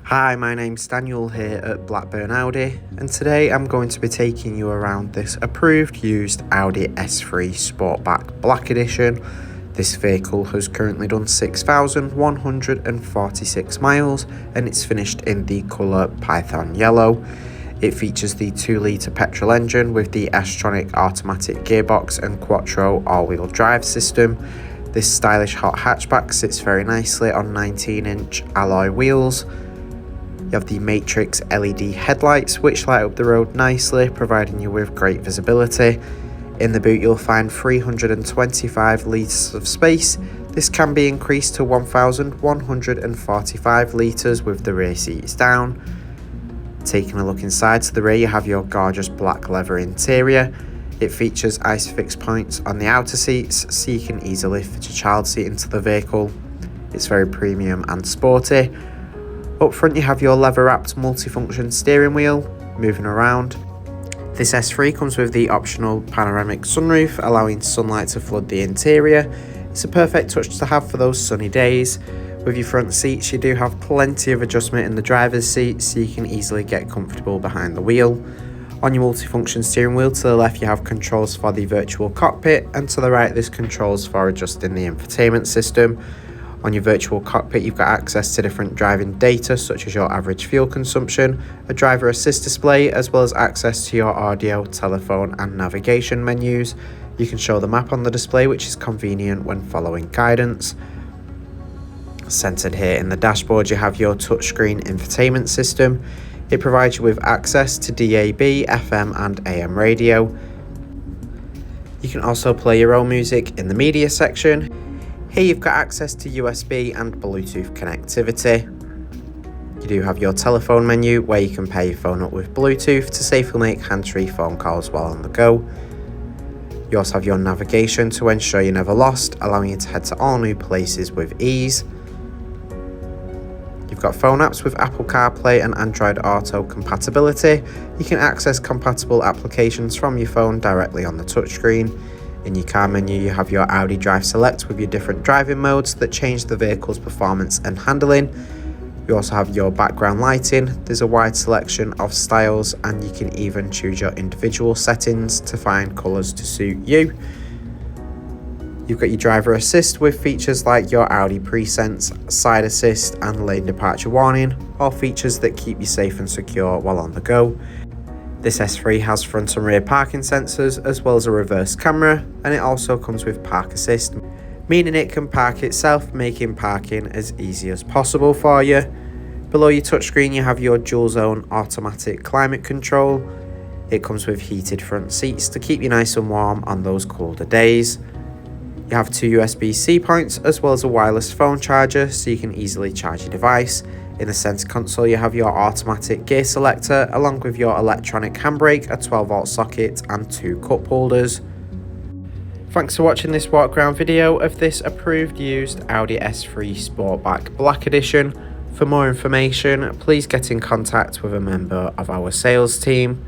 Hi, my name's Daniel here at Blackburn Audi, and today I'm going to be taking you around this approved used Audi S3 Sportback Black Edition. This vehicle has currently done 6,146 miles and it's finished in the colour Python Yellow. It features the 2-litre petrol engine with the S-tronic automatic gearbox and Quattro all-wheel drive system. This stylish hot hatchback sits very nicely on 19-inch alloy wheels. You have the Matrix LED headlights which light up the road nicely, providing you with great visibility. In the boot you'll find 325 litres of space. This can be increased to 1,145 litres with the rear seats down. Taking a look inside to the rear, you have your gorgeous black leather interior. It features ISOFIX points on the outer seats so you can easily fit a child seat into the vehicle. It's very premium and sporty. Up front you have your leather wrapped multifunction steering wheel. Moving around, this S3 comes with the optional panoramic sunroof, allowing sunlight to flood the interior. It's a perfect touch to have for those sunny days. With your front seats you do have plenty of adjustment in the driver's seat so you can easily get comfortable behind the wheel. On your multifunction steering wheel to the left you have controls for the virtual cockpit, and to the right there's controls for adjusting the infotainment system. On your virtual cockpit you've got access to different driving data such as your average fuel consumption, a driver assist display, as well as access to your audio, telephone and navigation menus. You can show the map on the display, which is convenient when following guidance. Centered here in the dashboard you have your touchscreen infotainment system. It provides you with access to DAB, FM and AM radio. You can also play your own music in the media section. Here you've got access to USB and Bluetooth connectivity. You do have your telephone menu where you can pair your phone up with Bluetooth to safely make hands-free phone calls while on the go. You also have your navigation to ensure you're never lost, allowing you to head to all new places with ease. You've got phone apps with Apple CarPlay and Android Auto compatibility. You can access compatible applications from your phone directly on the touchscreen. In your car menu you have your Audi Drive Select with your different driving modes that change the vehicle's performance and handling. You also have your background lighting. There's a wide selection of styles and you can even choose your individual settings to find colours to suit you. You've got your driver assist with features like your Audi Presense, side assist and lane departure warning, all features that keep you safe and secure while on the go. This S3 has front and rear parking sensors as well as a reverse camera, and it also comes with park assist, meaning it can park itself, making parking as easy as possible for you. Below your touchscreen you have your dual zone automatic climate control. It comes with heated front seats to keep you nice and warm on those colder days. You have 2 USB-C points as well as a wireless phone charger so you can easily charge your device. In the centre console you have your automatic gear selector along with your electronic handbrake, a 12-volt socket and 2 cup holders. Thanks for watching this walk around video of this approved used Audi S3 Sportback Black Edition. For more information please get in contact with a member of our sales team.